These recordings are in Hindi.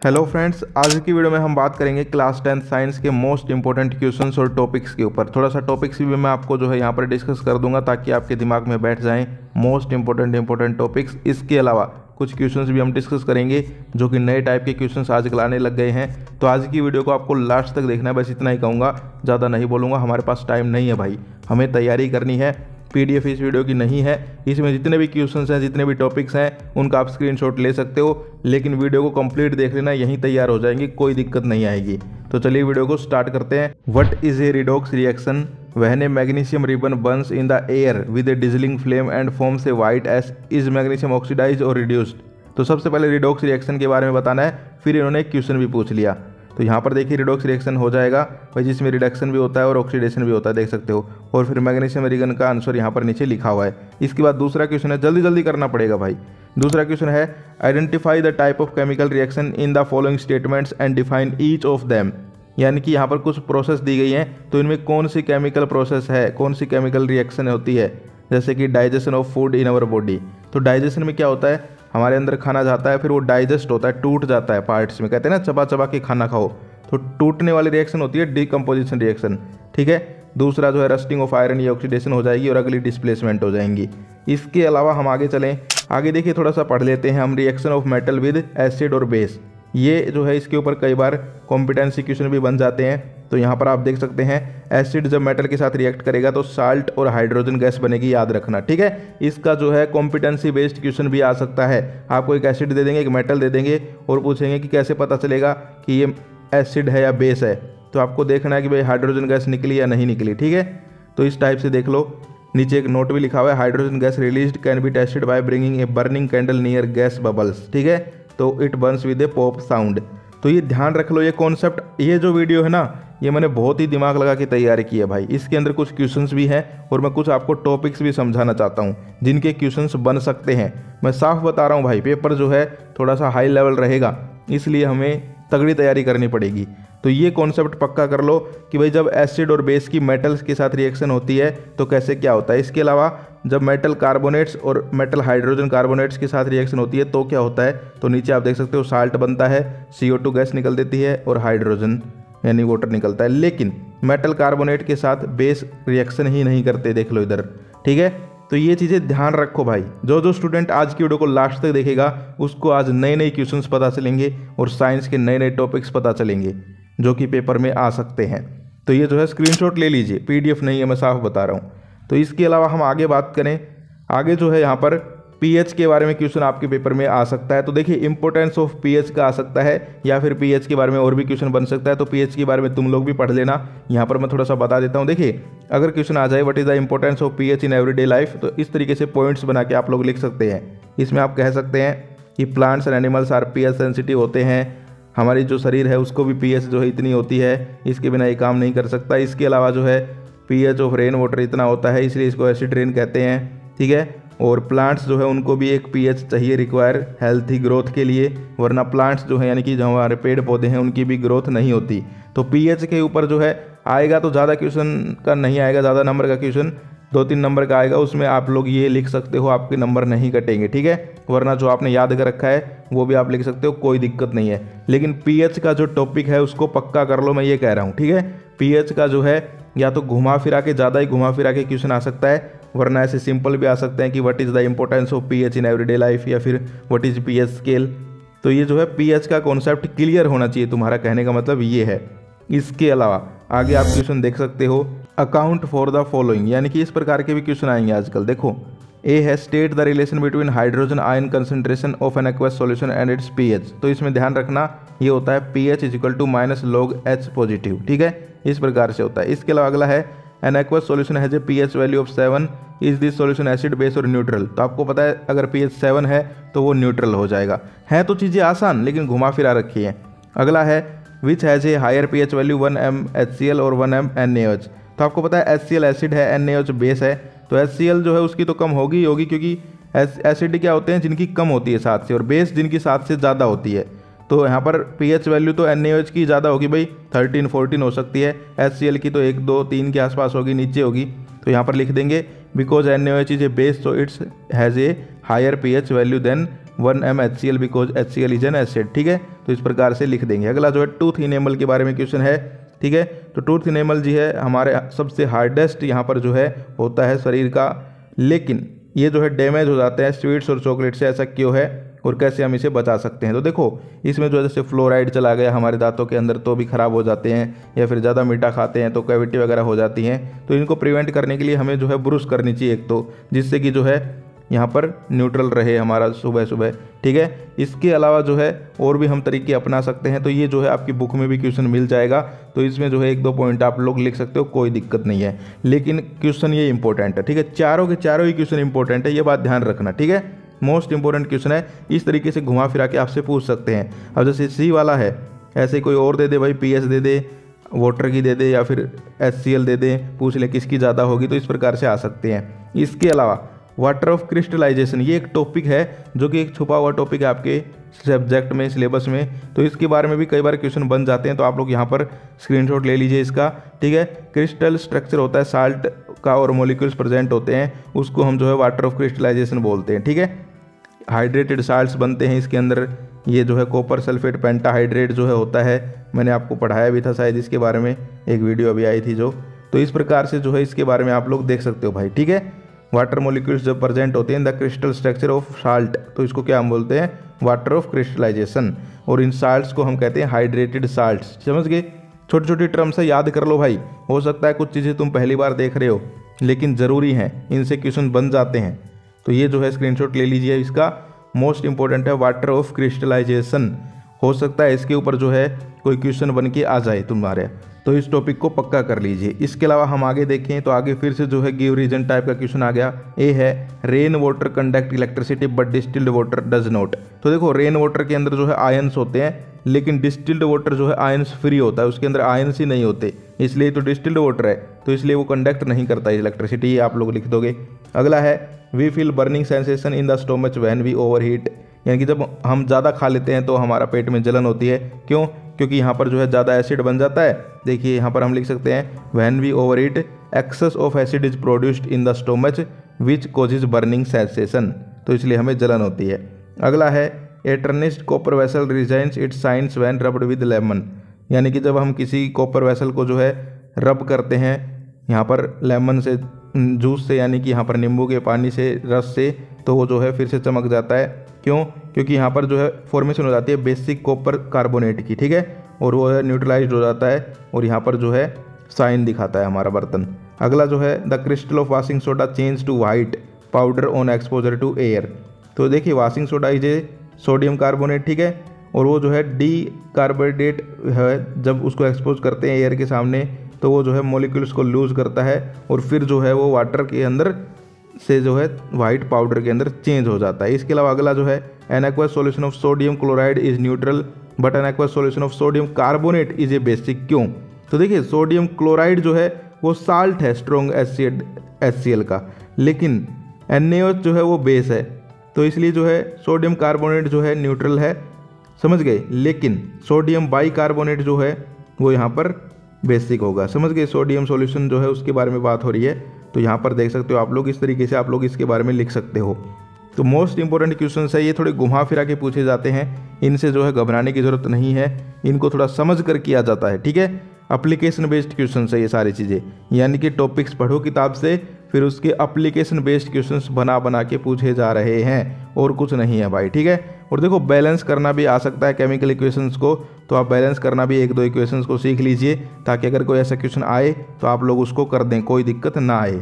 हेलो फ्रेंड्स, आज की वीडियो में हम बात करेंगे क्लास 10 साइंस के मोस्ट इंपॉर्टेंट क्वेश्चंस और टॉपिक्स के ऊपर। थोड़ा सा टॉपिक्स भी मैं आपको जो है यहाँ पर डिस्कस कर दूंगा ताकि आपके दिमाग में बैठ जाएं मोस्ट इंपॉर्टेंट टॉपिक्स। इसके अलावा कुछ क्वेश्चंस भी हम डिस्कस करेंगे जो कि नए टाइप के क्वेश्चंस आजकल आने लग गए हैं। तो आज की वीडियो को आपको लास्ट तक देखना है, बस इतना ही कहूँगा, ज़्यादा नहीं बोलूँगा। हमारे पास टाइम नहीं है भाई, हमें तैयारी करनी है। पीडीएफ इस वीडियो की नहीं है, इसमें जितने भी क्वेश्चंस हैं, जितने भी टॉपिक्स हैं, उनका आप स्क्रीनशॉट ले सकते हो, लेकिन वीडियो को कंप्लीट देख लेना, यहीं तैयार हो जाएंगे, कोई दिक्कत नहीं आएगी। तो चलिए वीडियो को स्टार्ट करते हैं। What is a redox reaction? When a magnesium ribbon burns in the air with a dazzling flame and forms a white ash, is magnesium oxidised और रिड्यूस्ड? तो सबसे पहले रिडॉक्स रिएक्शन के बारे में बताना है, फिर इन्होंने एक क्वेश्चन भी पूछ लिया। तो यहाँ पर देखिए रिडॉक्स रिएक्शन हो जाएगा भाई, जिसमें रिडक्शन भी होता है और ऑक्सीडेशन भी होता है, देख सकते हो। और फिर मैग्नीशियम रिगन का आंसर यहाँ पर नीचे लिखा हुआ है। इसके बाद दूसरा क्वेश्चन है, जल्दी जल्दी करना पड़ेगा भाई। दूसरा क्वेश्चन है, identify the type of chemical reaction in the following statements and define each of them. यानी कि यहाँ पर कुछ प्रोसेस दी गई हैं, तो इनमें कौन सी केमिकल प्रोसेस है, कौन सी केमिकल रिएक्शन होती है। जैसे कि digestion of food in our body. तो डाइजेशन में क्या होता है, हमारे अंदर खाना जाता है, फिर वो डाइजेस्ट होता है, टूट जाता है पार्ट्स में, कहते हैं ना चबा चबा के खाना खाओ, तो टूटने वाली रिएक्शन होती है डिकम्पोजिशन रिएक्शन, ठीक है। दूसरा जो है रस्टिंग ऑफ आयरन, ये ऑक्सीडेशन हो जाएगी और अगली डिस्प्लेसमेंट हो जाएंगी। इसके अलावा हम आगे चलें, आगे देखिए थोड़ा सा पढ़ लेते हैं हम, reaction of metal with acid और बेस। ये जो है इसके ऊपर कई बार कॉम्पिटेंसी क्वेश्चन भी बन जाते हैं। तो यहाँ पर आप देख सकते हैं, एसिड जब मेटल के साथ रिएक्ट करेगा तो साल्ट और हाइड्रोजन गैस बनेगी, याद रखना, ठीक है। इसका जो है कॉम्पिटेंसी बेस्ड क्वेश्चन भी आ सकता है। आपको एक एसिड दे देंगे, एक मेटल दे देंगे और पूछेंगे कि कैसे पता चलेगा कि ये एसिड है या बेस है। तो आपको देखना है कि भाई हाइड्रोजन गैस निकली या नहीं निकली, ठीक है। तो इस टाइप से देख लो, नीचे एक नोट भी लिखा हुआ है, hydrogen gas released can be tested by bringing a burning candle near gas bubbles, ठीक है। तो it Burns with A pop sound. तो ये ध्यान रख लो, ये कॉन्सेप्ट, ये जो वीडियो है ना, ये मैंने बहुत ही दिमाग लगा के तैयारी की है भाई। इसके अंदर कुछ क्वेश्चंस भी हैं और मैं कुछ आपको टॉपिक्स भी समझाना चाहता हूँ जिनके क्वेश्चंस बन सकते हैं। मैं साफ बता रहा हूँ भाई, पेपर जो है थोड़ा सा हाई लेवल रहेगा, इसलिए हमें तगड़ी तैयारी करनी पड़ेगी। तो ये कॉन्सेप्ट पक्का कर लो कि भाई जब एसिड और बेस की मेटल्स के साथ रिएक्शन होती है तो कैसे क्या होता है। इसके अलावा जब मेटल कार्बोनेट्स और मेटल हाइड्रोजन कार्बोनेट्स के साथ रिएक्शन होती है तो क्या होता है। तो नीचे आप देख सकते हो साल्ट बनता है, CO2 गैस निकल देती है और हाइड्रोजन यानी वाटर निकलता है। लेकिन मेटल कार्बोनेट के साथ बेस रिएक्शन ही नहीं करते, देख लो इधर, ठीक है। तो ये चीज़ें ध्यान रखो भाई। जो स्टूडेंट आज की वीडियो को लास्ट तक देखेगा उसको आज नए नए क्वेश्चंस पता चलेंगे और साइंस के नए नए टॉपिक्स पता चलेंगे जो कि पेपर में आ सकते हैं। तो ये जो है स्क्रीनशॉट ले लीजिए, पीडीएफ नहीं है, मैं साफ बता रहा हूँ। तो इसके अलावा हम आगे बात करें, आगे जो है यहाँ पर पीएच के बारे में क्वेश्चन आपके पेपर में आ सकता है। तो देखिए इंपॉर्टेंस ऑफ पीएच का आ सकता है, या फिर पीएच के बारे में और भी क्वेश्चन बन सकता है। तो पीएच के बारे में तुम लोग भी पढ़ लेना, यहाँ पर मैं थोड़ा सा बता देता हूँ। देखिए अगर क्वेश्चन आ जाए, what is the importance of pH in everyday life, तो इस तरीके से पॉइंट्स बना के आप लोग लिख सकते हैं। इसमें आप कह सकते हैं कि plants and animals are pH sensitive होते हैं, हमारी जो शरीर है उसको भी पीएच जो है इतनी होती है, इसके बिना ये काम नहीं कर सकता। इसके अलावा जो है पीएच ऑफ रेन वाटर इतना होता है, इसलिए इसको एसिड रेन कहते हैं, ठीक है। और प्लांट्स जो है उनको भी एक पीएच चाहिए, रिक्वायर हेल्थी ग्रोथ के लिए, वरना प्लांट्स जो है यानी कि जो हमारे पेड़ पौधे हैं उनकी भी ग्रोथ नहीं होती। तो पीएच के ऊपर जो है आएगा तो ज़्यादा क्वेश्चन का नहीं आएगा, ज़्यादा नंबर का क्वेश्चन 2-3 नंबर का आएगा, उसमें आप लोग ये लिख सकते हो, आपके नंबर नहीं कटेंगे, ठीक है। वरना जो आपने याद कर रखा है वो भी आप लिख सकते हो, कोई दिक्कत नहीं है। लेकिन पीएच का जो टॉपिक है उसको पक्का कर लो, मैं ये कह रहा हूँ, ठीक है। पीएच का जो है या तो घुमा फिरा के, ज़्यादा ही घुमा फिरा के क्वेश्चन आ सकता है, वरना ऐसे सिंपल भी आ सकते हैं कि what is the importance of pH in everyday life, या फिर व्हाट इज़ पीएच स्केल। तो ये जो है पीएच का कॉन्सेप्ट क्लियर होना चाहिए, तुम्हारा कहने का मतलब ये है। इसके अलावा आगे आप क्वेश्चन देख सकते हो, अकाउंट फॉर द फॉलोइंग, यानी कि इस प्रकार के भी क्वेश्चन आएंगे आजकल। देखो, ए है state the relation between hydrogen ion concentration of an aqueous solution and it's pH. तो इसमें ध्यान रखना ये होता है pH = -log H पॉजिटिव, ठीक है, इस प्रकार से होता है। इसके अलावा अगला है an aqueous solution has a pH value of 7, is this solution acid base और न्यूट्रल। तो आपको पता है अगर pH 7 है तो वो न्यूट्रल हो जाएगा। है तो चीज़ें आसान लेकिन घुमा फिरा रखी है। अगला है which has a higher pH value 1 MHCl और 1 MNaOH। तो आपको पता है HCl एसिड है, NaOH बेस है, तो HCl जो है उसकी तो कम होगी क्योंकि एसिड क्या होते हैं जिनकी कम होती है 7 से, और बेस जिनकी 7 से ज़्यादा होती है। तो यहाँ पर pH वैल्यू तो NaOH की ज़्यादा होगी भाई, 13-14 हो सकती है, HCl की तो 1, 2, 3 के आसपास होगी, नीचे होगी। तो यहाँ पर लिख देंगे because NaOH is a base so it's has a higher pH value than 1 MHCl because HCl is an acid, ठीक है। तो इस प्रकार से लिख देंगे। अगला जो है टूथ इनेमल के बारे में क्वेश्चन है, ठीक है। तो टूथ इनेमल जी है हमारे सबसे हार्डेस्ट यहाँ पर जो है होता है शरीर का, लेकिन ये जो है डैमेज हो जाते हैं स्वीट्स और चॉकलेट से। ऐसा क्यों है और कैसे हम इसे बचा सकते हैं? तो देखो इसमें जो जैसे फ्लोराइड चला गया हमारे दांतों के अंदर तो भी ख़राब हो जाते हैं, या फिर ज़्यादा मीठा खाते हैं तो कैविटी वगैरह हो जाती हैं। तो इनको प्रिवेंट करने के लिए हमें जो है ब्रश करनी चाहिए एक तो, जिससे कि जो है यहाँ पर न्यूट्रल रहे हमारा सुबह सुबह, ठीक है। इसके अलावा जो है और भी हम तरीके अपना सकते हैं। तो ये जो है आपकी बुक में भी क्वेश्चन मिल जाएगा, तो इसमें जो है 1-2 पॉइंट आप लोग लिख सकते हो, कोई दिक्कत नहीं है। लेकिन क्वेश्चन ये इंपॉर्टेंट है, ठीक है। चारों के चारों ही क्वेश्चन इंपॉर्टेंट है, ये बात ध्यान रखना, ठीक है। मोस्ट इंपॉर्टेंट क्वेश्चन है, इस तरीके से घुमा फिरा के आपसे पूछ सकते हैं। अब जैसे सी वाला है, ऐसे कोई और दे दे भाई, पीएच दे दे, वाटर की दे दे, या फिर HCl दे दे, पूछ ले किसकी ज़्यादा होगी, तो इस प्रकार से आ सकते हैं। इसके अलावा वाटर ऑफ क्रिस्टलाइजेशन, ये एक टॉपिक है जो कि एक छुपा हुआ टॉपिक है आपके सब्जेक्ट में, सिलेबस में। तो इसके बारे में भी कई बार क्वेश्चन बन जाते हैं, तो आप लोग यहाँ पर स्क्रीनशॉट ले लीजिए इसका, ठीक है। क्रिस्टल स्ट्रक्चर होता है साल्ट का और मॉलिक्यूल्स प्रेजेंट होते हैं, उसको हम जो है वाटर ऑफ क्रिस्टलाइजेशन बोलते हैं, ठीक है। हाइड्रेटेड साल्ट्स बनते हैं इसके अंदर, ये जो है कॉपर सल्फेट पेंटाहाइड्रेट जो है होता है, मैंने आपको पढ़ाया भी था शायद इसके बारे में, एक वीडियो अभी आई थी जो। तो इस प्रकार से जो है इसके बारे में आप लोग देख सकते हो भाई, ठीक है। वाटर मॉलिक्यूल्स जब प्रेजेंट होते हैं in the crystal structure of salt, तो इसको क्या हम बोलते हैं? Water of crystallization. और इन साल्ट्स को हम कहते हैं हाइड्रेटेड साल्ट्स। समझ गए? छोटी छोटी टर्म्स से याद कर लो भाई, हो सकता है कुछ चीज़ें तुम पहली बार देख रहे हो लेकिन ज़रूरी हैं, इनसे क्वेश्चन बन जाते हैं। तो ये जो है स्क्रीनशॉट ले लीजिए, इसका मोस्ट इंपॉर्टेंट है वाटर ऑफ क्रिस्टलाइजेशन। हो सकता है इसके ऊपर जो है कोई क्वेश्चन बन के आ जाए तुम्हारे, तो इस टॉपिक को पक्का कर लीजिए। इसके अलावा हम आगे देखें तो आगे फिर से जो है गिव रीजन टाइप का क्वेश्चन आ गया। ए है rain water conduct electricity but distilled water does not. तो देखो रेन वाटर के अंदर जो है आयंस होते हैं, लेकिन डिस्टिल्ड वाटर जो है आयंस फ्री होता है, उसके अंदर आयंस ही नहीं होते, इसलिए तो डिस्टिल्ड वाटर है, तो इसलिए वो कंडक्ट नहीं करता इलेक्ट्रिसिटी, ये आप लोग लिख दोगे। अगला है we feel burning sensation in the stomach when we overheat, यानी कि जब हम ज़्यादा खा लेते हैं तो हमारा पेट में जलन होती है। क्यों? क्योंकि यहाँ पर जो है ज़्यादा एसिड बन जाता है। देखिए यहाँ पर हम लिख सकते हैं when we overeat excess of acid is produced in the stomach which causes burning sensation, तो इसलिए हमें जलन होती है। अगला है a tarnished copper vessel regains its shine when rubbed with lemon, यानी कि जब हम किसी कॉपर वेसल को जो है रब करते हैं यहाँ पर लेमन से, जूस से, यानी कि यहाँ पर नींबू के पानी से, रस से, तो वो जो है फिर से चमक जाता है। क्यों? क्योंकि यहाँ पर जो है फॉर्मेशन हो जाती है बेसिक कॉपर कार्बोनेट की, ठीक है, और वो है न्यूट्रलाइज्ड हो जाता है और यहाँ पर जो है साइन दिखाता है हमारा बर्तन। अगला जो है the crystal of washing soda change to white powder on exposure to air. तो देखिए washing soda is a sodium carbonate, ठीक है, और वो जो है डी कार्बोनेट है, जब उसको एक्सपोज करते हैं एयर के सामने तो वो जो है मॉलिक्यूल्स को लूज करता है और फिर जो है वो वाटर के अंदर से जो है वाइट पाउडर के अंदर चेंज हो जाता है। इसके अलावा अगला जो है an aqueous solution of sodium chloride is neutral but an aqueous solution of sodium carbonate is a basic. क्यों? तो देखिए सोडियम क्लोराइड जो है वो साल्ट है, स्ट्रॉन्ग एसिड HCl का, लेकिन NaOH जो है वो बेस है, तो इसलिए जो है सोडियम कार्बोनेट जो है न्यूट्रल है, समझ गए। लेकिन सोडियम बाइकार्बोनेट जो है वो यहाँ पर बेसिक होगा, समझ गए। सोडियम सॉल्यूशन जो है उसके बारे में बात हो रही है, तो यहाँ पर देख सकते हो आप लोग, इस तरीके से आप लोग इसके बारे में लिख सकते हो। तो मोस्ट इंपॉर्टेंट क्वेश्चन है ये, थोड़े घुमा फिरा के पूछे जाते हैं, इनसे जो है घबराने की जरूरत नहीं है, इनको थोड़ा समझ कर किया जाता है, ठीक है। एप्लीकेशन बेस्ड क्वेश्चन है ये सारी चीज़ें, यानी कि टॉपिक्स पढ़ो किताब से, फिर उसके एप्लीकेशन बेस्ड क्वेश्चंस बना बना के पूछे जा रहे हैं, और कुछ नहीं है भाई, ठीक है। और देखो बैलेंस करना भी आ सकता है केमिकल इक्वेशंस को, तो आप बैलेंस करना भी 1-2 इक्वेशंस को सीख लीजिए, ताकि अगर कोई ऐसा क्वेश्चन आए तो आप लोग उसको कर दें, कोई दिक्कत ना आए।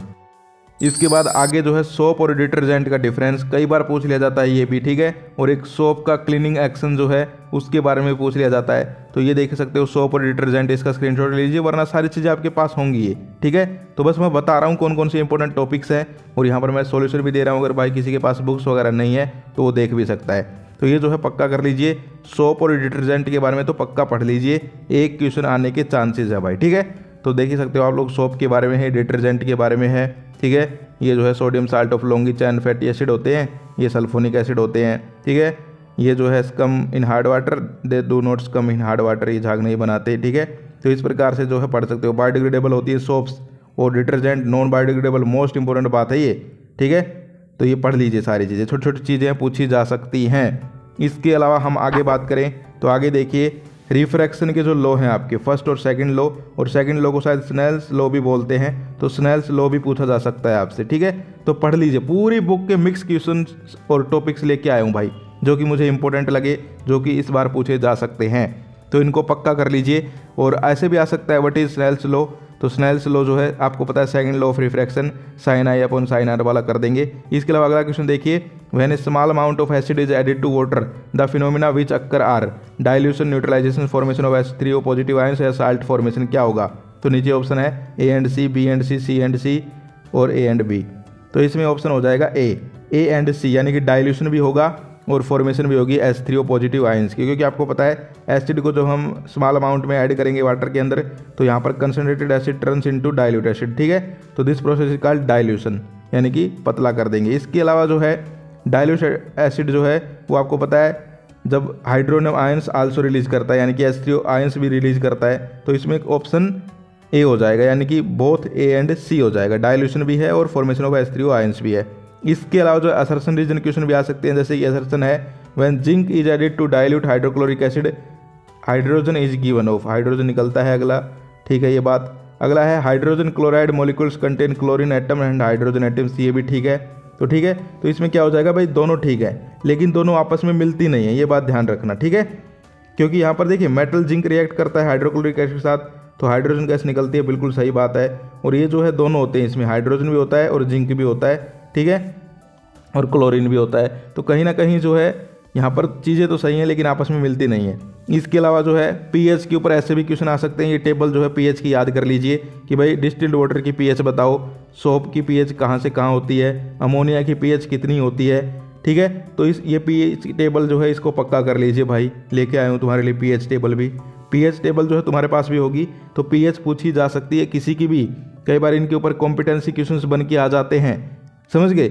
इसके बाद आगे जो है सोप और डिटर्जेंट का डिफरेंस कई बार पूछ लिया जाता है, ये भी ठीक है। और एक सोप का क्लीनिंग एक्शन जो है उसके बारे में पूछ लिया जाता है, तो ये देख सकते हो सोप और डिटर्जेंट, इसका स्क्रीनशॉट ले लीजिए, वरना सारी चीज़ें आपके पास होंगी ये, ठीक है। तो बस मैं बता रहा हूँ कौन कौन से इंपॉर्टेंट टॉपिक्स हैं, और यहाँ पर मैं सॉल्यूशन भी दे रहा हूँ, अगर भाई किसी के पास बुक्स वगैरह नहीं है तो वो देख भी सकता है। तो ये जो है पक्का कर लीजिए, सोप और डिटर्जेंट के बारे में तो पक्का पढ़ लीजिए, एक क्वेश्चन आने के चांसेस है भाई, ठीक है। तो देख ही सकते हो आप लोग, सोप के बारे में है, डिटर्जेंट के बारे में है, ठीक है। ये जो है sodium salt of Longi chain fatty acid होते हैं, ये सल्फोनिक एसिड होते हैं, ठीक है। ये जो है scum in hard water, they do not scum in hard water, ये झाग नहीं बनाते, ठीक है। तो इस प्रकार से जो है पढ़ सकते हो। बायोडिग्रेडेबल होती है सोप्स, और detergent non biodegradable, most important बात है ये, ठीक है। तो ये पढ़ लीजिए सारी चीज़ें, छोटी छोटी चीज़ें पूछी जा सकती हैं। इसके अलावा हम आगे बात करें तो आगे देखिए रिफ्रैक्शन के जो लॉ हैं आपके फर्स्ट और सेकंड लॉ, और सेकंड लॉ को शायद स्नेल्स लॉ भी बोलते हैं, तो स्नेल्स लॉ भी पूछा जा सकता है आपसे, ठीक है। तो पढ़ लीजिए, पूरी बुक के मिक्स क्वेश्चन और टॉपिक्स लेके आया हूँ भाई, जो कि मुझे इंपॉर्टेंट लगे, जो कि इस बार पूछे जा सकते हैं, तो इनको पक्का कर लीजिए। और ऐसे भी आ सकता है व्हाट इज स्नेल्स लॉ, तो स्नेल्स लॉ जो है आपको पता है second law of refraction sine i upon sine r वाला कर देंगे। इसके अलावा अगला क्वेश्चन देखिए, when a small amount of acid is added to water the phenomena which occur are dilution, neutralization, formation of H3O positive ions या साल्ट फॉर्मेशन, क्या होगा। तो नीचे ऑप्शन है A and C, B and C, C and C और A एंड B। तो इसमें ऑप्शन हो जाएगा A एंड C, यानी कि डाइल्यूशन भी होगा और फॉर्मेशन भी होगी H3O पॉजिटिव आयंस की, क्योंकि आपको पता है एसिड को जब हम स्मॉल अमाउंट में ऐड करेंगे वाटर के अंदर तो यहाँ पर concentrated asset turns into dilute acid, ठीक है। तो this process is called dilution, यानी कि पतला कर देंगे। इसके अलावा जो है डाइल्यूट एसिड जो है वो आपको पता है जब हाइड्रोनियम आयंस आल्सो रिलीज करता है, यानी कि H3O आयंस भी रिलीज करता है, तो इसमें ऑप्शन ए हो जाएगा, यानी कि बोथ A एंड C हो जाएगा, डाइल्यूशन भी है और फॉर्मेशन ऑफ H3O आयंस भी है। इसके अलावा जो असर्शन रीजन क्वेश्चन भी आ सकते हैं, जैसे कि असर्शन है when zinc is added to dilute hydrochloric acid hydrogen is given off, hydrogen निकलता है अगला, ठीक है ये बात। अगला है hydrogen chloride molecules contain chlorine atom and hydrogen atoms, ये भी ठीक है। तो ठीक है, तो इसमें क्या हो जाएगा भाई, दोनों ठीक है, लेकिन दोनों आपस में मिलती नहीं है, ये बात ध्यान रखना, ठीक है। क्योंकि यहाँ पर देखिए मेटल जिंक रिएक्ट करता है हाइड्रोक्लोरिक एसिड के साथ तो हाइड्रोजन गैस निकलती है, बिल्कुल सही बात है। और ये जो है दोनों होते हैं, इसमें हाइड्रोजन भी होता है और जिंक भी होता है, ठीक है, और क्लोरीन भी होता है। तो कहीं ना कहीं जो है यहाँ पर चीज़ें तो सही हैं लेकिन आपस में मिलती नहीं है। इसके अलावा जो है पीएच के ऊपर ऐसे भी क्वेश्चन आ सकते हैं, ये टेबल जो है पीएच की याद कर लीजिए कि भाई डिस्टिल्ड वाटर की पीएच बताओ, सोप की पीएच कहाँ से कहाँ होती है, अमोनिया की पीएच कितनी होती है, ठीक है। तो ये पीएच टेबल जो है इसको पक्का कर लीजिए भाई, लेके आया हूँ तुम्हारे लिए पीएच टेबल भी। पीएच टेबल जो है तुम्हारे पास भी होगी, तो पीएच पूछी जा सकती है किसी की भी, कई बार इनके ऊपर कॉम्पिटेंसी क्वेश्चंस बन के आ जाते हैं, समझ गए।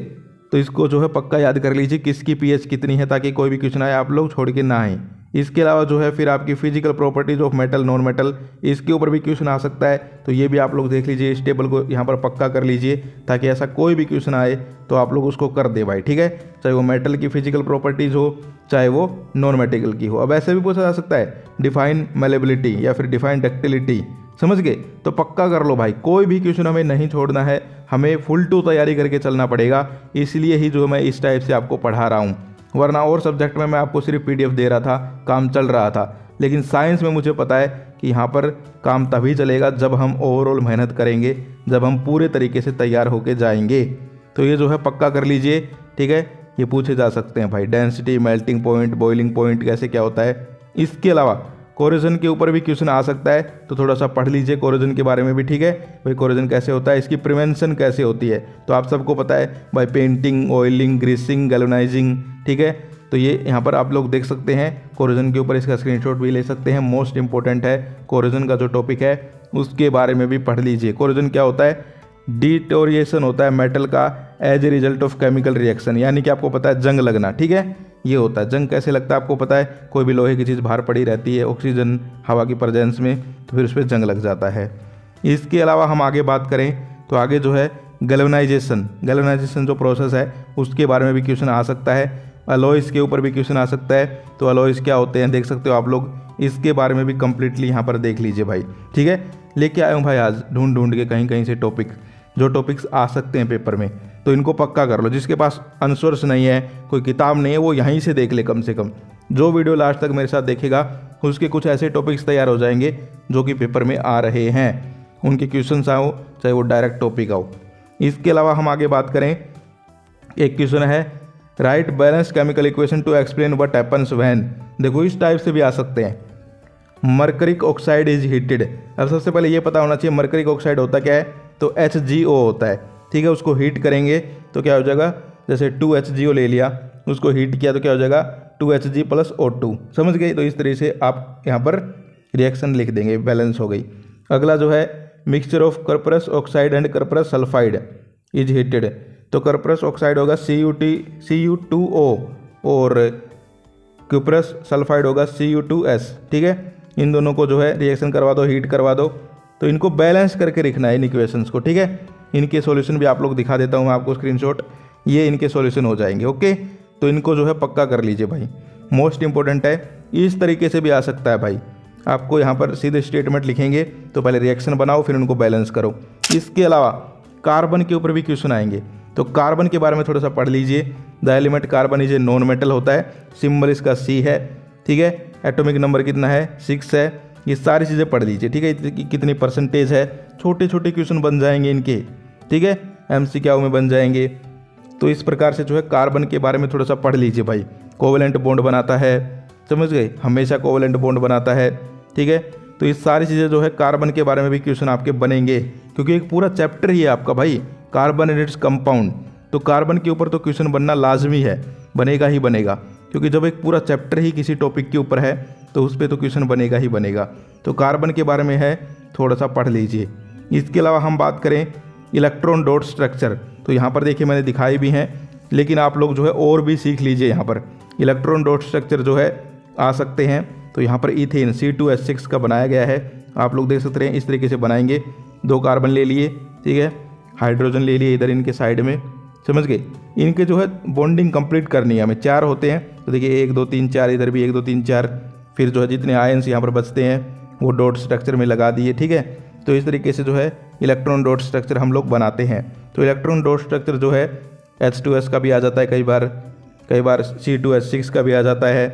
तो इसको जो है पक्का याद कर लीजिए किसकी पीएच कितनी है, ताकि कोई भी क्वेश्चन आए आप लोग छोड़ के ना आए। इसके अलावा जो है फिर आपकी physical properties of metal non metal, इसके ऊपर भी क्वेश्चन आ सकता है, तो ये भी आप लोग देख लीजिए, इस टेबल को यहाँ पर पक्का कर लीजिए ताकि ऐसा कोई भी क्वेश्चन आए तो आप लोग उसको कर दे भाई, ठीक है। चाहे वो मेटल की फिजिकल प्रॉपर्टीज हो चाहे वो नॉन मेटेरियल की हो। अब ऐसे भी पूछा जा सकता है डिफाइन मेलेबिलिटी या फिर डिफाइन डक्टिलिटी, समझ गए। तो पक्का कर लो भाई, कोई भी क्वेश्चन हमें नहीं छोड़ना है, हमें फुल टू तैयारी करके चलना पड़ेगा, इसलिए ही जो मैं इस टाइप से आपको पढ़ा रहा हूँ। वरना और सब्जेक्ट में मैं आपको सिर्फ PDF दे रहा था, काम चल रहा था, लेकिन साइंस में मुझे पता है कि यहाँ पर काम तभी चलेगा जब हम ओवरऑल मेहनत करेंगे, जब हम पूरे तरीके से तैयार होके जाएंगे। तो ये जो है पक्का कर लीजिए, ठीक है। ये पूछे जा सकते हैं भाई, density, melting point, boiling point कैसे क्या होता है। इसके अलावा कोरोजन के ऊपर भी क्वेश्चन आ सकता है, तो थोड़ा सा पढ़ लीजिए कोरोजन के बारे में भी, ठीक है। भाई कोरोजन कैसे होता है, इसकी प्रिवेंशन कैसे होती है, तो आप सबको पता है भाई, पेंटिंग, ऑयलिंग, ग्रीसिंग, गैल्वेनाइजिंग, ठीक है। तो ये यहाँ पर आप लोग देख सकते हैं कोरोजन के ऊपर, इसका स्क्रीनशॉट भी ले सकते हैं। मोस्ट इंपॉर्टेंट है कोरोजन का जो टॉपिक है उसके बारे में भी पढ़ लीजिए। कोरोजन क्या होता है, डिटोरिएशन होता है मेटल का as a result of chemical reaction, यानी कि आपको पता है जंग लगना, ठीक है। ये होता है जंग, कैसे लगता है आपको पता है, कोई भी लोहे की चीज़ बाहर पड़ी रहती है ऑक्सीजन हवा की प्रेजेंस में, तो फिर उस पर जंग लग जाता है। इसके अलावा हम आगे बात करें तो आगे जो है गैल्वेनाइजेशन जो प्रोसेस है उसके बारे में भी क्वेश्चन आ सकता है। अलॉयज़ के ऊपर भी क्वेश्चन आ सकता है, तो अलॉयज़ क्या होते हैं देख सकते हो आप लोग, इसके बारे में भी कंप्लीटली यहाँ पर देख लीजिए भाई, ठीक है। लेके आया हूँ भाई आज ढूंढ के कहीं कहीं से टॉपिक, जो टॉपिक्स आ सकते हैं पेपर में, तो इनको पक्का कर लो। जिसके पास आंसर्स नहीं है, कोई किताब नहीं है, वो यहीं से देख ले कम से कम। जो वीडियो लास्ट तक मेरे साथ देखेगा उसके कुछ ऐसे टॉपिक्स तैयार हो जाएंगे जो कि पेपर में आ रहे हैं, उनके क्वेश्चन आओ चाहे वो डायरेक्ट टॉपिक आओ। इसके अलावा हम आगे बात करें, एक क्वेश्चन है right balance chemical equation two explain what happens when, देखो इस टाइप से भी आ सकते हैं। मर्करिक ऑक्साइड इज हीटेड, अब सबसे पहले ये पता होना चाहिए मर्करिक ऑक्साइड होता क्या है, तो HgO होता है, ठीक है। उसको हीट करेंगे तो क्या हो जाएगा, जैसे 2HgO ले लिया, उसको हीट किया तो क्या हो जाएगा 2Hg + O2, समझ गए। तो इस तरीके से आप यहाँ पर रिएक्शन लिख देंगे, बैलेंस हो गई। अगला जो है mixture of cuprous oxide and cuprous sulphide is heated, तो कर्परस ऑक्साइड होगा Cu2O और कर्परस सल्फाइड होगा Cu2S, ठीक है। इन दोनों को जो है रिएक्शन करवा दो, हीट करवा दो, तो इनको बैलेंस करके लिखना है इन इक्वेशंस को, ठीक है। इनके सॉल्यूशन भी आप लोग दिखा देता हूँ मैं आपको स्क्रीनशॉट, ये इनके सॉल्यूशन हो जाएंगे, ओके। तो इनको जो है पक्का कर लीजिए भाई। मोस्ट इंपॉर्टेंट है। इस तरीके से भी आ सकता है भाई, आपको यहाँ पर सीधे स्टेटमेंट लिखेंगे तो पहले रिएक्शन बनाओ फिर उनको बैलेंस करो। इसके अलावा कार्बन के ऊपर भी क्वेश्चन आएंगे, तो कार्बन के बारे में थोड़ा सा पढ़ लीजिए। The element carbon is a non metal होता है, सिंबल इसका सी है, ठीक है। एटॉमिक नंबर कितना है 6 है। ये सारी चीज़ें पढ़ लीजिए, ठीक है। कितनी परसेंटेज है, छोटे छोटे क्वेश्चन बन जाएंगे इनके, ठीक है, MCQ में बन जाएंगे। तो इस प्रकार से जो है कार्बन के बारे में थोड़ा सा पढ़ लीजिए भाई। कोवेलेंट बॉन्ड बनाता है, समझ गए, हमेशा कोवेलेंट बॉन्ड बनाता है, ठीक है। तो ये सारी चीज़ें जो है कार्बन के बारे में भी क्वेश्चन आपके बनेंगे, क्योंकि एक पूरा चैप्टर ही है आपका भाई कार्बन एंड इट्स कंपाउंड। तो कार्बन के ऊपर तो क्वेश्चन बनना लाजमी है, बनेगा ही बनेगा, क्योंकि जब एक पूरा चैप्टर ही किसी टॉपिक के ऊपर है तो उस पर तो क्वेश्चन बनेगा ही बनेगा। तो कार्बन के बारे में है, थोड़ा सा पढ़ लीजिए। इसके अलावा हम बात करें इलेक्ट्रॉन डॉट स्ट्रक्चर, तो यहाँ पर देखिए मैंने दिखाई भी हैं, लेकिन आप लोग जो है और भी सीख लीजिए। यहाँ पर इलेक्ट्रॉन डॉट स्ट्रक्चर जो है आ सकते हैं। तो यहाँ पर इथेन C2H6 का बनाया गया है, आप लोग देख सकते हैं इस तरीके से बनाएंगे। 2 कार्बन ले लिए, ठीक है, हाइड्रोजन ले लिए इधर इनके साइड में, समझ गए। इनके जो है बॉन्डिंग कंप्लीट करनी है हमें, 4 होते हैं, तो देखिए 1 2 3 4, इधर भी 1 2 3 4, फिर जो है जितने आयंस यहाँ पर बचते हैं वो डॉट स्ट्रक्चर में लगा दिए, ठीक है। तो इस तरीके से जो है इलेक्ट्रॉन डॉट स्ट्रक्चर हम लोग बनाते हैं। तो इलेक्ट्रॉन डॉट स्ट्रक्चर जो है H2S का भी आ जाता है, कई बार C2H6 का भी आ जाता है,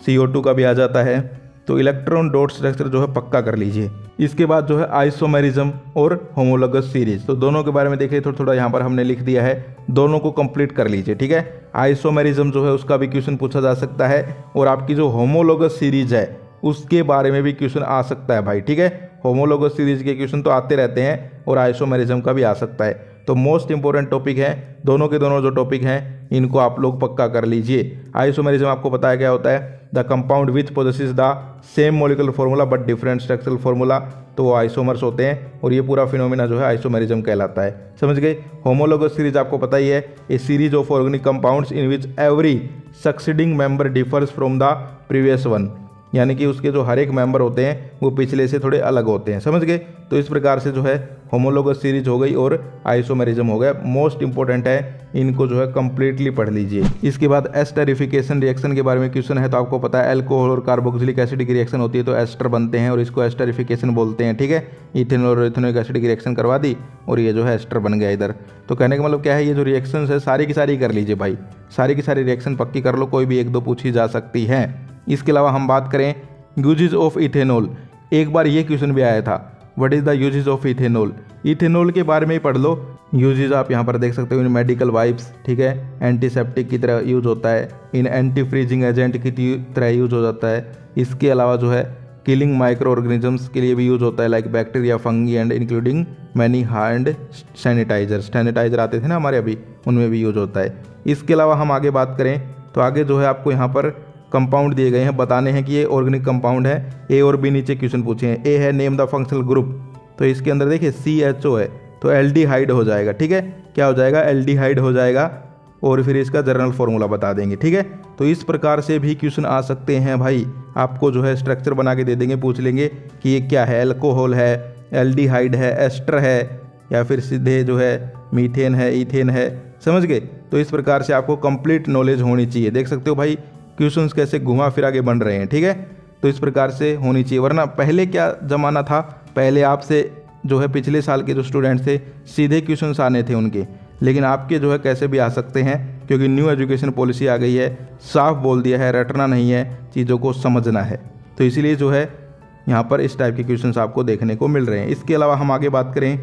CO2 का भी आ जाता है। तो इलेक्ट्रॉन डॉट स्ट्रक्चर जो है पक्का कर लीजिए। इसके बाद जो है आइसोमेरिज्म और होमोलोगस सीरीज, तो दोनों के बारे में देखिए थोड़ा यहाँ पर हमने लिख दिया है, दोनों को कंप्लीट कर लीजिए, ठीक है। आइसोमेरिज्म जो है उसका भी क्वेश्चन पूछा जा सकता है, और आपकी जो होमोलोगस सीरीज है उसके बारे में भी क्वेश्चन आ सकता है भाई, ठीक है। होमोलोगस सीरीज के क्वेश्चन तो आते रहते हैं और आइसोमेरिज्म का भी आ सकता है। तो मोस्ट इंपॉर्टेंट टॉपिक है, दोनों के दोनों जो टॉपिक हैं इनको आप लोग पक्का कर लीजिए। आइसोमेरिज्म आपको पता है क्या होता है, the compound which possesses the same molecular formula but different structural formula, तो वो आइसोमर्स होते हैं, और ये पूरा फिनोमिना जो है आइसोमेरिज्म कहलाता है, समझ गए। होमोलोगस सीरीज आपको पता ही है, a series of organic compounds in which every succeeding member differs from the previous one, यानी कि उसके जो हर एक मेंबर होते हैं वो पिछले से थोड़े अलग होते हैं, समझ गए। तो इस प्रकार से जो है होमोलोगस सीरीज हो गई और आइसोमेरिज्म हो गया, मोस्ट इंपॉर्टेंट है, इनको जो है कंप्लीटली पढ़ लीजिए। इसके बाद एस्टरिफिकेशन रिएक्शन के बारे में क्वेश्चन है, तो आपको पता है अल्कोहल और कार्बोक्सिलिक एसिड की रिएक्शन होती है तो एस्टर बनते हैं और इसको एस्टरिफिकेशन बोलते हैं, ठीक है। इथेनॉल और इथेनोइक एसिड की रिएक्शन करवा दी और ये जो है एस्टर बन गया इधर। तो कहने का मतलब क्या है, ये जो रिएक्शन है सारी की सारी कर लीजिए भाई, सारी की सारी रिएक्शन पक्की कर लो, कोई भी 1 2 पूछी जा सकती है। इसके अलावा हम बात करें यूजेस ऑफ इथेनॉल, एक बार ये क्वेश्चन भी आया था, what is the uses of ethanol. Ethanol के बारे में ही पढ़ लो। यूजेस आप यहाँ पर देख सकते हो, इन मेडिकल वाइप्स, ठीक है, एंटीसेप्टिक की तरह यूज होता है, इन एंटी फ्रीजिंग एजेंट की तरह यूज हो जाता है। इसके अलावा जो है किलिंग माइक्रो ऑर्गेनिजम्स के लिए भी यूज होता है, like bacteria, fungi and including many hand sanitizer आते थे ना हमारे अभी, उनमें भी यूज होता है। इसके अलावा हम आगे बात करें तो आगे जो है आपको यहाँ पर कंपाउंड दिए गए हैं, बताने हैं कि ये ऑर्गेनिक कंपाउंड है। ए और बी नीचे क्वेश्चन पूछे हैं। ए है नेम द फंक्शनल ग्रुप, तो इसके अंदर देखिए CHO है तो एल्डिहाइड हो जाएगा, ठीक है, क्या हो जाएगा, एल्डिहाइड हो जाएगा, और फिर इसका जनरल फॉर्मूला बता देंगे, ठीक है। तो इस प्रकार से भी क्वेश्चन आ सकते हैं भाई, आपको जो है स्ट्रक्चर बना के दे देंगे, पूछ लेंगे कि ये क्या है, अल्कोहल है, एल्डिहाइड है, एस्टर है, या फिर सीधे जो है मीथेन है, इथेन है, समझ गए। तो इस प्रकार से आपको कंप्लीट नॉलेज होनी चाहिए। देख सकते हो भाई क्वेश्चंस कैसे घुमा फिरा के बन रहे हैं, ठीक है। तो इस प्रकार से होनी चाहिए, वरना पहले क्या ज़माना था, पहले आपसे जो है पिछले साल के जो स्टूडेंट्स थे सीधे क्वेश्चंस आने थे उनके, लेकिन आपके जो है कैसे भी आ सकते हैं, क्योंकि न्यू एजुकेशन पॉलिसी आ गई है, साफ बोल दिया है, रटना नहीं है, चीज़ों को समझना है। तो इसीलिए जो है यहाँ पर इस टाइप के क्वेश्चंस आपको देखने को मिल रहे हैं। इसके अलावा हम आगे बात करें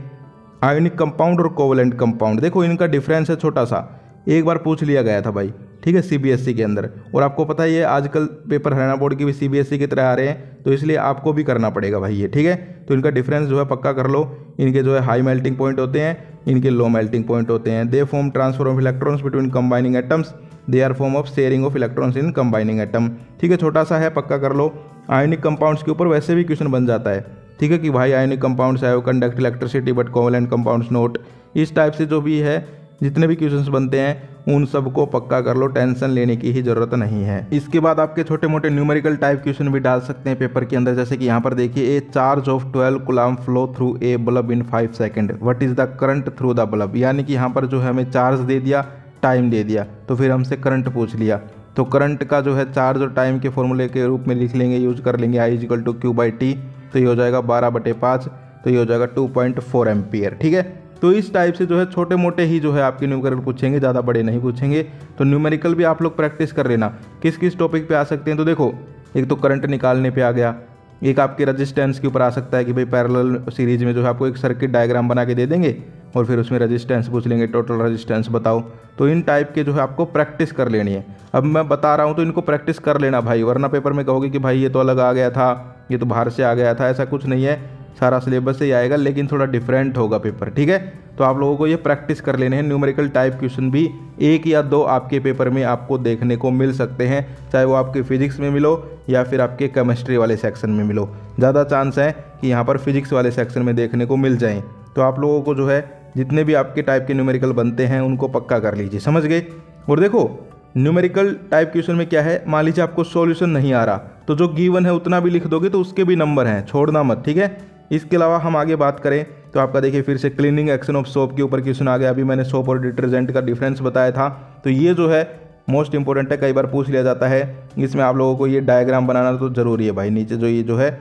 आयोनिक कंपाउंड और कोवेलेंट कंपाउंड, देखो इनका डिफरेंस है छोटा सा, एक बार पूछ लिया गया था भाई, ठीक है, CBSE के अंदर। और आपको पता ही है आजकल पेपर हरियाणा बोर्ड की भी CBSE की तरह आ रहे हैं, तो इसलिए आपको भी करना पड़ेगा भाई ये, ठीक है। तो इनका डिफरेंस जो है पक्का कर लो। इनके जो है हाई मेल्टिंग पॉइंट होते हैं, इनके लो मेल्टिंग पॉइंट होते हैं। They form transfer of electrons between combining atoms, they are form of sharing of electrons in combining atom, ठीक है, छोटा सा है, पक्का कर लो। आयोनिक कंपाउंड्स के ऊपर वैसे भी क्वेश्चन बन जाता है, ठीक है, कि भाई आयोनिक कंपाउंड्स है वो conduct electricity but covalent compounds note. इस टाइप से जो भी है जितने भी क्वेश्चंस बनते हैं उन सबको पक्का कर लो, टेंशन लेने की ही जरूरत नहीं है। इसके बाद आपके छोटे मोटे न्यूमेरिकल टाइप क्वेश्चन भी डाल सकते हैं पेपर के अंदर, जैसे कि यहाँ पर देखिए, ए charge of 12 coulomb flow through a bulb in 5 second, what is the current through the bulb. यानी कि यहाँ पर जो है हमें चार्ज दे दिया, टाइम दे दिया, तो फिर हमसे करंट पूछ लिया, तो करंट का जो है चार्ज और टाइम के फॉर्मूले के रूप में लिख लेंगे, यूज कर लेंगे I = Q/T। तो ये हो जाएगा 12/5, तो ये हो जाएगा 2.4 एम्पियर। ठीक है, तो इस टाइप से जो है छोटे मोटे ही जो है आपके न्यूमेरिकल पूछेंगे, ज़्यादा बड़े नहीं पूछेंगे। तो न्यूमेरिकल भी आप लोग प्रैक्टिस कर लेना। किस किस टॉपिक पे आ सकते हैं, तो देखो एक तो करंट निकालने पे आ गया, एक आपके रेजिस्टेंस के ऊपर आ सकता है कि भाई पैरेलल सीरीज में जो है आपको एक सर्किट डायग्राम बना के दे देंगे और फिर उसमें रेजिस्टेंस पूछ लेंगे, टोटल रेजिस्टेंस बताओ। तो इन टाइप के जो है आपको प्रैक्टिस कर लेनी है। अब मैं बता रहा हूँ तो इनको प्रैक्टिस कर लेना भाई, वरना पेपर में कहोगे कि भाई ये तो अलग आ गया था, ये तो बाहर से आ गया था। ऐसा कुछ नहीं है, सारा सिलेबस से ही आएगा, लेकिन थोड़ा डिफरेंट होगा पेपर। ठीक है, तो आप लोगों को ये प्रैक्टिस कर लेने हैं। न्यूमेरिकल टाइप क्वेश्चन भी 1 या 2 आपके पेपर में आपको देखने को मिल सकते हैं, चाहे वो आपके फिजिक्स में मिलो या फिर आपके केमिस्ट्री वाले सेक्शन में मिलो। ज़्यादा चांस है कि यहाँ पर फिजिक्स वाले सेक्शन में देखने को मिल जाएँ। तो आप लोगों को जो है जितने भी आपके टाइप के न्यूमेरिकल बनते हैं उनको पक्का कर लीजिए, समझ गए। और देखो न्यूमेरिकल टाइप क्वेश्चन में क्या है, मान लीजिए आपको सॉल्यूशन नहीं आ रहा तो जो गिवन है उतना भी लिख दोगे तो उसके भी नंबर हैं, छोड़ना मत। ठीक है, इसके अलावा हम आगे बात करें तो आपका देखिए फिर से क्लीनिंग एक्शन ऑफ सोप के ऊपर क्वेश्चन आ गया। अभी मैंने सोप और डिटर्जेंट का डिफरेंस बताया था, तो ये जो है मोस्ट इंपॉर्टेंट है, कई बार पूछ लिया जाता है। इसमें आप लोगों को ये डायग्राम बनाना तो जरूरी है भाई। नीचे जो ये जो है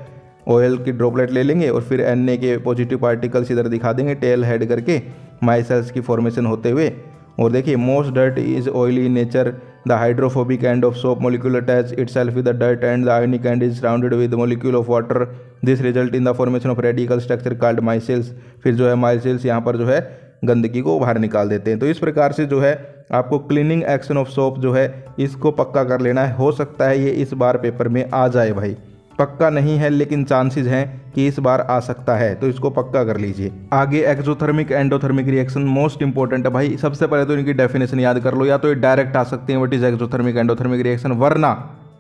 ऑयल की ड्रॉपलेट ले लेंगे और फिर Na के पॉजिटिव पार्टिकल्स इधर दिखा देंगे टेल हेड करके माइसेल्स की फॉर्मेशन होते हुए। और देखिए most dirt is oily in nature, the hydrophobic end of soap molecule attach itself with the dirt and the ionic end is surrounded with molecule of water, this result in the formation of radical structure called micelles. फिर जो है माइसेल्स यहाँ पर जो है गंदगी को बाहर निकाल देते हैं। तो इस प्रकार से जो है आपको क्लीनिंग एक्शन ऑफ सोप जो है इसको पक्का कर लेना है। हो सकता है ये इस बार पेपर में आ जाए भाई, पक्का नहीं है लेकिन चांसेस हैं कि इस बार आ सकता है, तो इसको पक्का कर लीजिए। आगे exothermic endothermic reaction most important है भाई। सबसे पहले तो इनकी डेफिनेशन याद कर लो, या तो ये डायरेक्ट आ सकते हैं what is exothermic endothermic reaction, वरना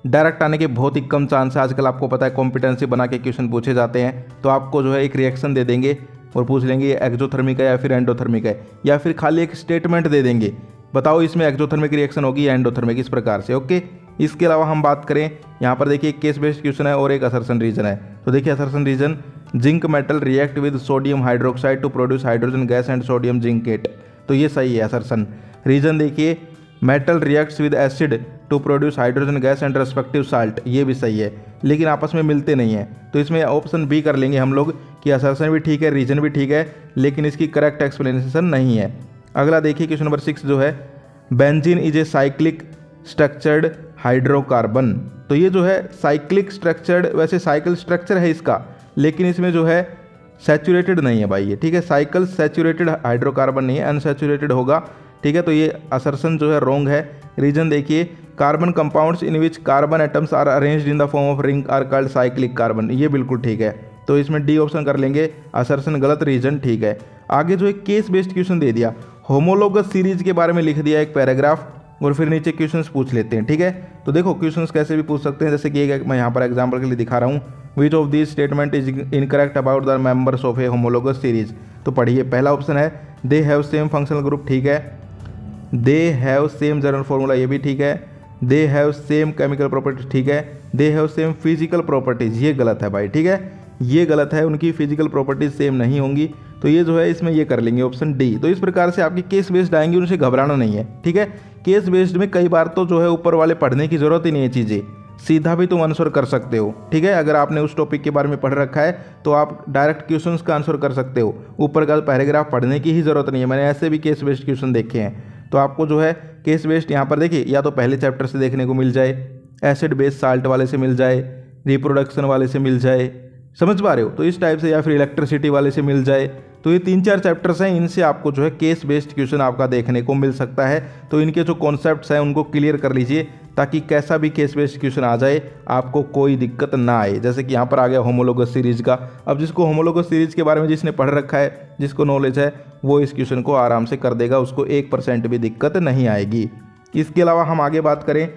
डायरेक्ट आने के बहुत ही कम चांस है। आजकल आपको पता है कॉम्पिटेंसी बना के क्वेश्चन पूछे जाते हैं, तो आपको जो है एक रिएक्शन दे देंगे और पूछ लेंगे ये एक्सोथर्मिक है या फिर एंडोथर्मिक है, या फिर खाली एक स्टेटमेंट दे देंगे, बताओ इसमें एक्सोथर्मिक रिएक्शन होगी या एंडोथर्मिक, इस प्रकार से। ओके, इसके अलावा हम बात करें यहाँ पर देखिए केस बेस्ड क्वेश्चन है और एक असर्शन रीजन है। तो देखिए assertion reason, zinc metal react with sodium hydroxide to produce hydrogen gas and sodium zincate, तो ये सही है असर्शन। रीजन देखिए metal reacts with acid to produce hydrogen gas and respective salt, ये भी सही है, लेकिन आपस में मिलते नहीं है। तो इसमें ऑप्शन बी कर लेंगे हम लोग कि असर्शन भी ठीक है, रीजन भी ठीक है, लेकिन इसकी करेक्ट एक्सप्लेनेशन नहीं है। अगला देखिए क्वेश्चन नंबर 6 जो है benzene is a cyclic structured hydrocarbon, तो ये जो है साइक्लिक स्ट्रक्चर्ड, वैसे साइकिल स्ट्रक्चर है इसका, लेकिन इसमें जो है सैचुरेटेड नहीं है भाई ये। ठीक है, साइकिल सैचुरेटेड हाइड्रोकार्बन नहीं है, अनसैचुरेटेड होगा। ठीक है, तो ये असर्शन जो है रॉन्ग है। रीजन देखिए carbon compounds in which carbon atoms are arranged in the form of ring are called cyclic carbon, ये बिल्कुल ठीक है। तो इसमें डी ऑप्शन कर लेंगे, असर्शन गलत, रीजन ठीक है। आगे जो एक केस बेस्ड क्वेश्चन दे दिया, होमोलोगस सीरीज के बारे में लिख दिया एक पैराग्राफ, और फिर नीचे क्वेश्चंस पूछ लेते हैं। ठीक है, तो देखो क्वेश्चंस कैसे भी पूछ सकते हैं, जैसे कि एक मैं यहाँ पर एग्जांपल के लिए दिखा रहा हूँ, which of this statement is incorrect about the members of A homologous series. तो पढ़िए, पहला ऑप्शन है they have same functional group, ठीक है। They have same general formula, ये भी ठीक है। They have same chemical properties, ठीक है। They have same physical properties, ये गलत है भाई। ठीक है, ये गलत है, उनकी फिजिकल प्रॉपर्टीज सेम नहीं होंगी। तो ये जो है इसमें ये कर लेंगे ऑप्शन डी। तो इस प्रकार से आपकी केस बेस्ड आएंगी, उनसे घबराना नहीं है। ठीक है, केस बेस्ड में कई बार तो जो है ऊपर वाले पढ़ने की जरूरत ही नहीं है, चीज़ें सीधा भी तुम आंसर कर सकते हो। ठीक है, अगर आपने उस टॉपिक के बारे में पढ़ रखा है तो आप डायरेक्ट क्वेश्चंस का आंसर कर सकते हो, ऊपर का पैराग्राफ पढ़ने की ही जरूरत नहीं है। मैंने ऐसे भी केस बेस्ड क्वेश्चन देखे हैं। तो आपको जो है केस बेस्ड यहाँ पर देखिए, या तो पहले चैप्टर से देखने को मिल जाए, एसिड बेस साल्ट वाले से मिल जाए, रिप्रोडक्शन वाले से मिल जाए, समझ पा रहे हो, तो इस टाइप से, या फिर इलेक्ट्रिसिटी वाले से मिल जाए। तो ये 3-4 चैप्टर्स हैं, इनसे आपको जो है केस बेस्ड क्वेश्चन आपका देखने को मिल सकता है। तो इनके जो कॉन्सेप्ट्स हैं उनको क्लियर कर लीजिए, ताकि कैसा भी केस बेस्ड क्वेश्चन आ जाए आपको कोई दिक्कत ना आए। जैसे कि यहाँ पर आ गया होमोलोगस सीरीज का, अब जिसको होमोलोगस सीरीज के बारे में जिसने पढ़ रखा है, जिसको नॉलेज है, वो इस क्वेश्चन को आराम से कर देगा, उसको 1% भी दिक्कत नहीं आएगी। इसके अलावा हम आगे बात करें